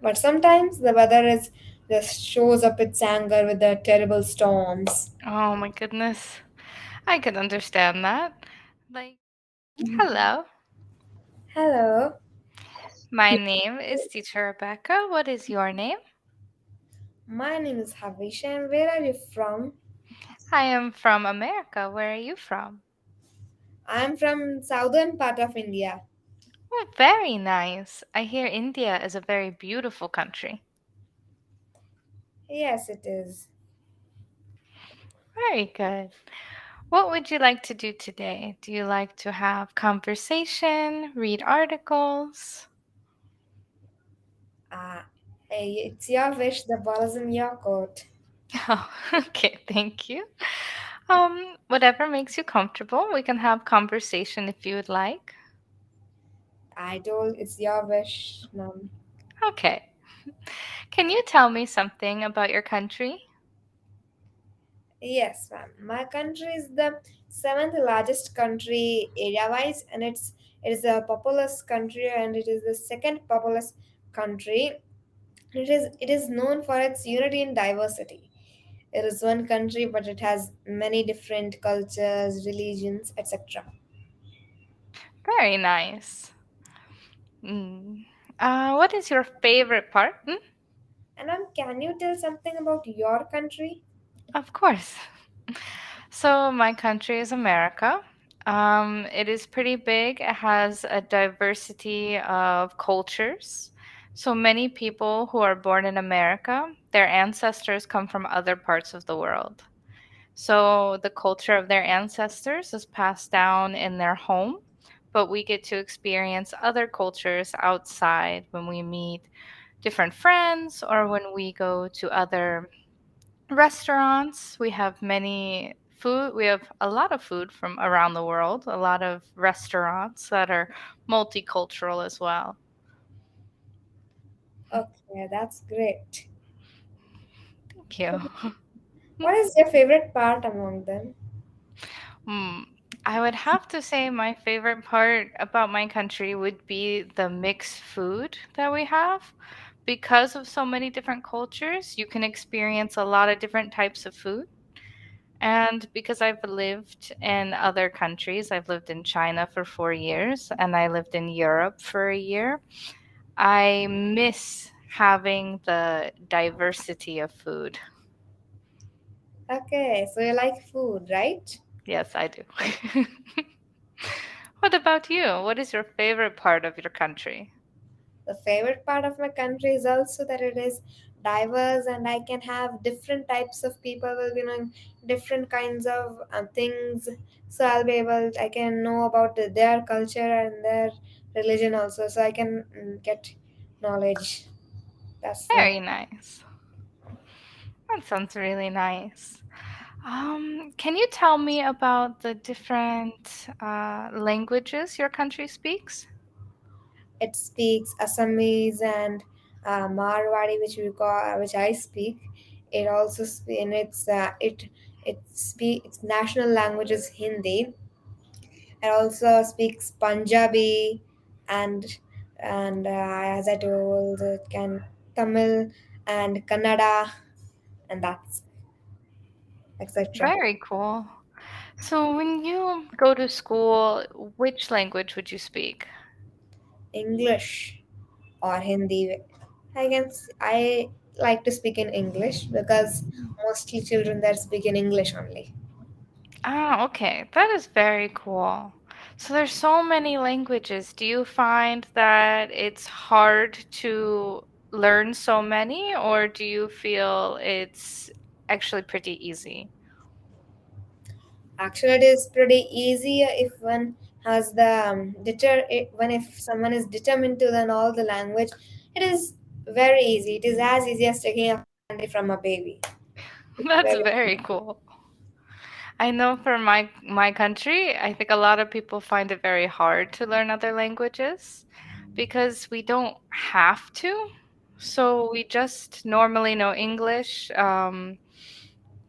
But sometimes the weather is just shows up its anger with the terrible storms. Oh my goodness. I could understand that. Like, hello. Hello, My name is Teacher Rebecca. What is your name? my name is Havish and where are you from? I am from America. Where are you from? I'm from southern part of India. Oh, very nice. I hear India is a very beautiful country. Yes, it is. Very good. What would you like to do today? Do you like to have conversation, read articles? Uh, Hey, it's your wish, the ball is in your court. Oh, okay, thank you. Whatever makes you comfortable, we can have conversation if you would like. I told it's your wish, ma'am. Okay. Can you tell me something about your country? Yes, ma'am. My country is the seventh largest country area-wise, and it is a populous country, and it is the second populous country. It is known for its unity and diversity. It is one country, but it has many different cultures, religions, etc. Very nice. Mm. What is your favorite part? And can you tell something about your country? Of course. So, my country is America. It is pretty big. It has a diversity of cultures. So, many people who are born in America, their ancestors come from other parts of the world. So, the culture of their ancestors is passed down in their home, but we get to experience other cultures outside when we meet different friends or when we go to other restaurants. We have many food. We have a lot of food from around the world, a lot of restaurants that are multicultural as well. Okay, that's great. Thank you. What is your favorite part among them? Hmm. I would have to say my favorite part about my country would be the mixed food that we have. Because of so many different cultures, you can experience a lot of different types of food. And because I've lived in other countries, I've lived in China for 4 years and I lived in Europe for a year, I miss having the diversity of food. Okay, so you like food, right? Yes, I do. What about you? What is your favorite part of your country? The favorite part of my country is also that it is diverse and I can have different types of people will be knowing different kinds of things. So I can know about their culture and their religion also. So I can get knowledge. That's what. Very nice. That sounds really nice. Can you tell me about the different languages your country speaks? It speaks Assamese and Marwari, which I speak. It also in its national language is Hindi. It also speaks Punjabi and as I told, it can Tamil and Kannada and that's etc. Very cool. So, when you go to school, which language would you speak? English or Hindi. I like to speak in English because mostly children there speak in English only. Ah, okay. That is very cool. So there's so many languages. Do you find that it's hard to learn so many, or do you feel it's actually pretty easy? Actually, it is pretty easy if one has the when if someone is determined to learn all the language, it is very easy. It is as easy as taking a candy from a baby. It's That's very very cool. I know for my country, I think a lot of people find it very hard to learn other languages because we don't have to. So we just normally know English.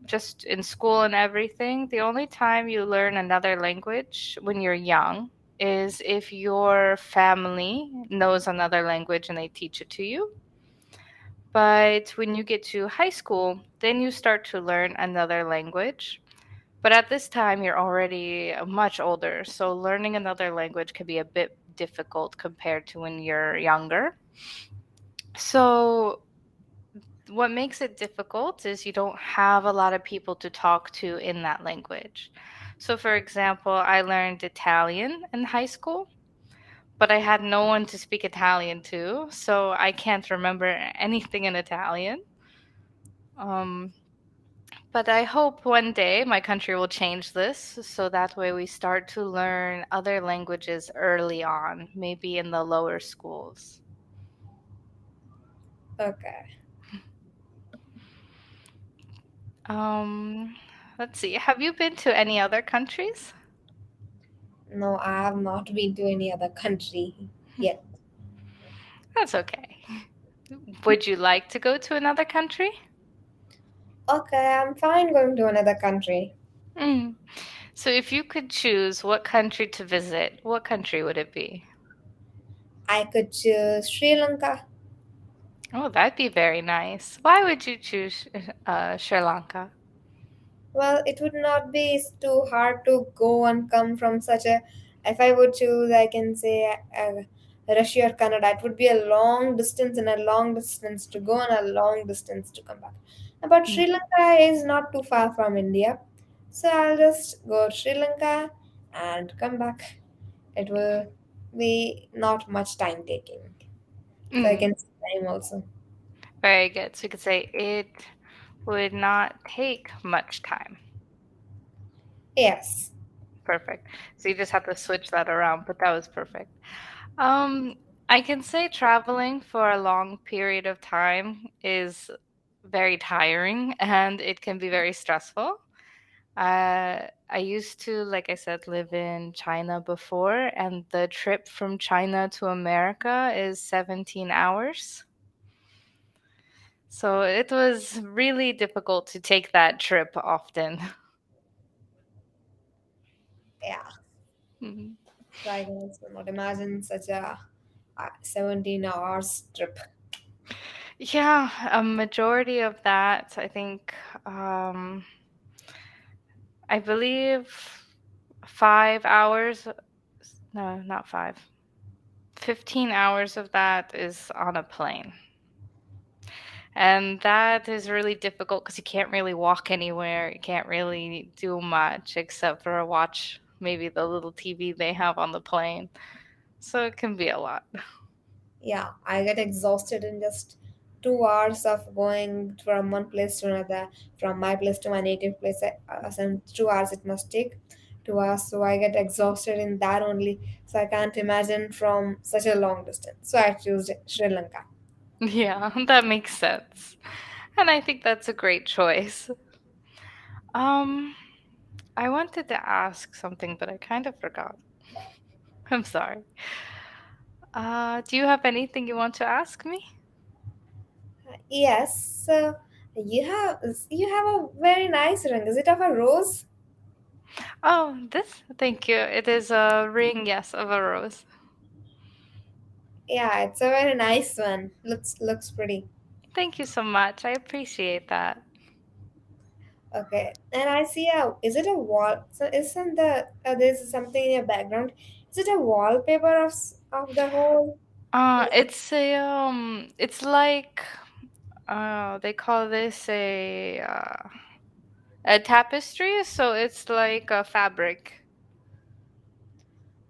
Just in school and everything, the only time you learn another language when you're young is if your family knows another language and they teach it to you. But when you get to high school, then you start to learn another language. But at this time, you're already much older, so learning another language can be a bit difficult compared to when you're younger. So, what makes it difficult is you don't have a lot of people to talk to in that language. So, for example, I learned Italian in high school, but I had no one to speak Italian to, so I can't remember anything in Italian. Um, but I hope one day my country will change this so that way we start to learn other languages early on, maybe in the lower schools. Okay. Um, let's see. Have you been to any other countries? No, I have not been to any other country yet. That's okay. Would you like to go to another country? Okay, I'm fine going to another country. Mm. So if you could choose what country to visit, what country would it be? I could choose Sri Lanka. Oh, that'd be very nice. Why would you choose Sri Lanka? Well, it would not be too hard to go and come from such a. If I would choose, I can say Russia or Canada. It would be a long distance and a long distance to go and a long distance to come back. But Mm. Sri Lanka is not too far from India, so I'll just go to Sri Lanka and come back. It will be not much time taking, so I Mm. can save time also. Very good. So we could say it would not take much time. Yes. Perfect. So you just have to switch that around, but that was perfect. Um, I can say traveling for a long period of time is very tiring and it can be very stressful. I used to, like I said, live in China before, and the trip from China to America is 17 hours. So it was really difficult to take that trip often. Yeah. Mhm. So I can also not imagine such a 17 hours trip. Yeah, a majority of that, I think, um, I believe 5 hours, no, not five, 15 hours of that is on a plane. And that is really difficult because you can't really walk anywhere. You can't really do much except for watch maybe the little TV they have on the plane. So it can be a lot. Yeah, I get exhausted in just 2 hours of going from one place to another, from my place to my native place. Some 2 hours it must take, 2 hours. So I get exhausted in that only. So I can't imagine from such a long distance. So I choose Sri Lanka. Yeah, that makes sense. And I think that's a great choice. Um, I wanted to ask something, but I kind of forgot. I'm sorry. Do you have anything you want to ask me? Yes. So you have a very nice ring. Is it of a rose? Oh, this, thank you. It is a ring, yes, of a rose. Yeah, it's a very nice one. Looks pretty. Thank you so much. I appreciate that. Okay, and I see a. Is it a wall? So isn't there's something in your background? Is it a wallpaper of the whole? It's like they call this a tapestry, so it's like a fabric.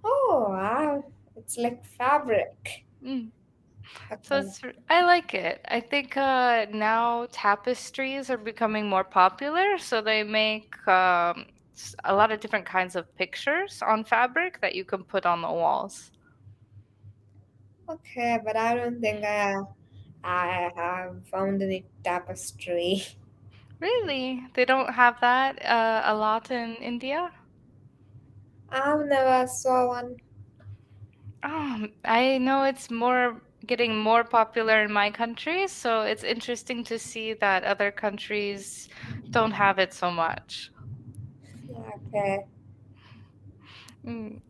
Oh wow, it's like fabric. Mm. So Okay, I like it. I think now tapestries are becoming more popular, so they make a lot of different kinds of pictures on fabric that you can put on the walls. okay, but I don't think I have found any tapestry. Really? They don't have that a lot in India? I've never saw one. I know it's more getting more popular in my country, so it's interesting to see that other countries don't have it so much. Okay, Mm.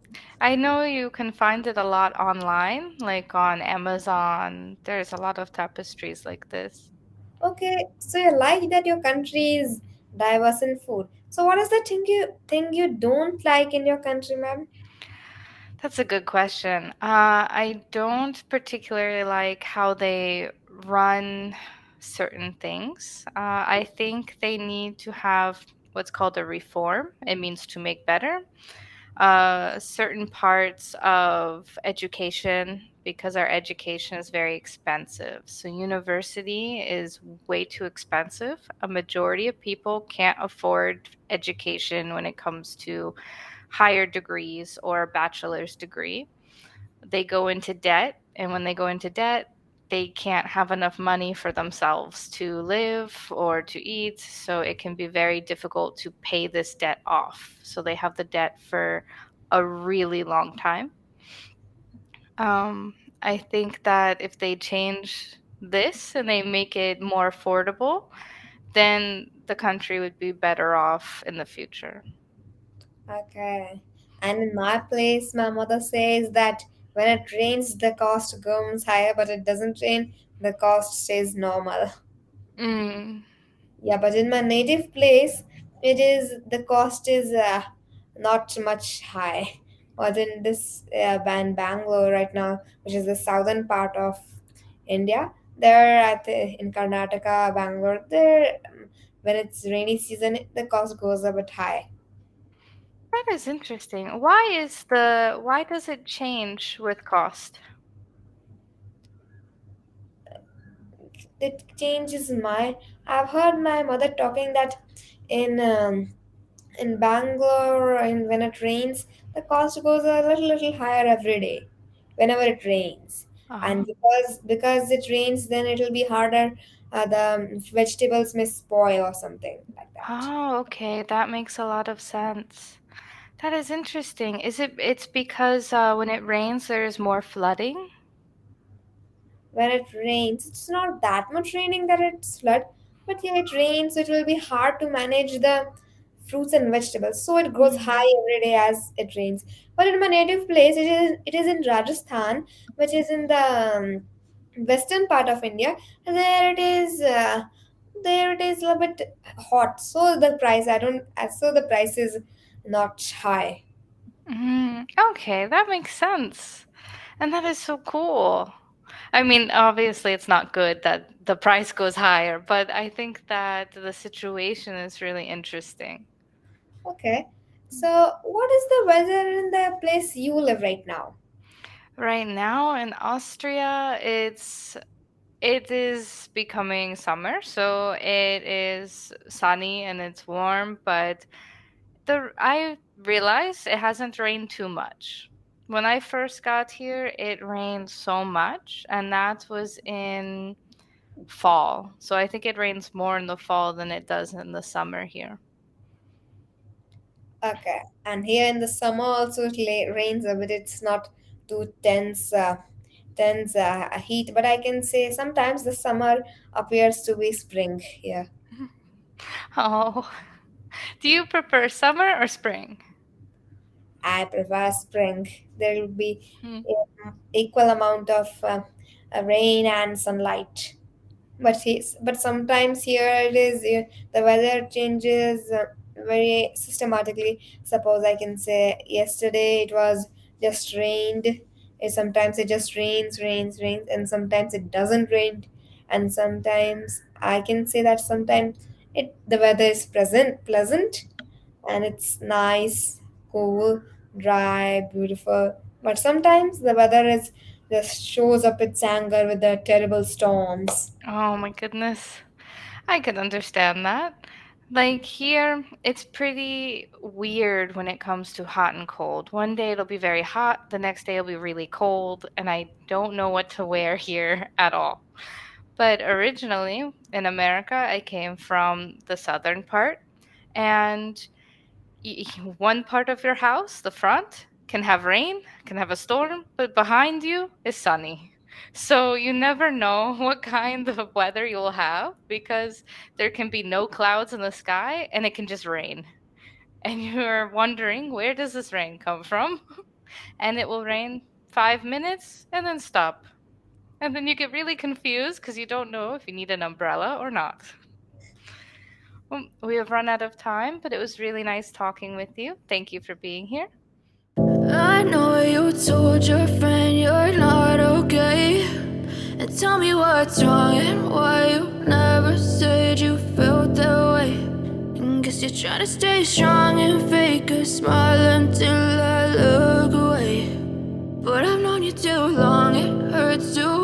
I know you can find it a lot online, like on Amazon. There's a lot of tapestries like this. Okay, so you like that your country is diverse in food. So what is the thing you don't like in your country, ma'am? That's a good question. I don't particularly like how they run certain things. I think they need to have what's called a reform. It means to make better. Certain parts of education, because our education is very expensive. So, university is way too expensive. A majority of people can't afford education when it comes to higher degrees or a bachelor's degree. They go into debt, and when they go into debt, they can't have enough money for themselves to live or to eat. So it can be very difficult to pay this debt off. So they have the debt for a really long time. Um, I think that if they change this and they make it more affordable, then the country would be better off in the future. Okay. And in my place, my mother says that when it rains, the cost comes higher, but it doesn't rain, the cost stays normal. Mm. Yeah, but in my native place, it is the cost is not much high. But in this Bangalore right now, which is the southern part of India, there at in Karnataka, Bangalore, there when it's rainy season, the cost goes a bit high. That is interesting. Why does it change with cost? It changes my. I've heard my mother talking that in in Bangalore and when it rains, the cost goes a little higher every day whenever it rains. And Oh. because it rains, then it'll be harder. The vegetables may spoil or something like that. Oh, okay. That makes a lot of sense. That is interesting. It's because when it rains there's more flooding? When it rains, it's not that much raining that it's flood, but yeah, it rains, so it will be hard to manage the fruits and vegetables. So it goes Mm. high every day as it rains. But in my native place, it is in Rajasthan, which is in the western part of India. And there it is a little bit hot. So the price I don't so the price is not high. Okay, that makes sense. And that is so cool. I mean, obviously it's not good that the price goes higher, but I think that the situation is really interesting. Okay. So what is the weather in the place you live right now? Right now in Austria, it is becoming summer, so it is sunny and it's warm, but the I realized it hasn't rained too much. When I first got here, it rained so much, and that was in fall. So I think it rains more in the fall than it does in the summer here. Okay, and here in the summer also it rains a bit. It's not too tense heat, but I can say sometimes the summer appears to be spring here. Oh, do you prefer summer or spring? I prefer spring. There will be Hmm. equal amount of rain and sunlight. But sometimes here it is the weather changes very systematically. Suppose I can say yesterday it was just rained. Sometimes it just rains, and sometimes it doesn't rain. And sometimes I can say that sometimes it the weather is present pleasant and it's nice, cool, dry, beautiful. But sometimes the weather is just shows up its anger with the terrible storms. Oh my goodness. I could understand that. Like here, it's pretty weird when it comes to hot and cold. One day it'll be very hot, the next day it'll be really cold, and I don't know what to wear here at all. But originally in America, I came from the southern part, and one part of your house, the front, can have rain, can have a storm, but behind you is sunny. So you never know what kind of weather you'll have because there can be no clouds in the sky and it can just rain. And you're wondering, where does this rain come from? And it will rain 5 minutes and then stop. And then you get really confused because you don't know if you need an umbrella or not. Well, we have run out of time, but it was really nice talking with you. Thank you for being here. I know you told your friend you're not okay. And tell me what's wrong and why you never said you felt that way. And guess you're trying to stay strong and fake a smile until I look away. But I've known you too long, it hurts to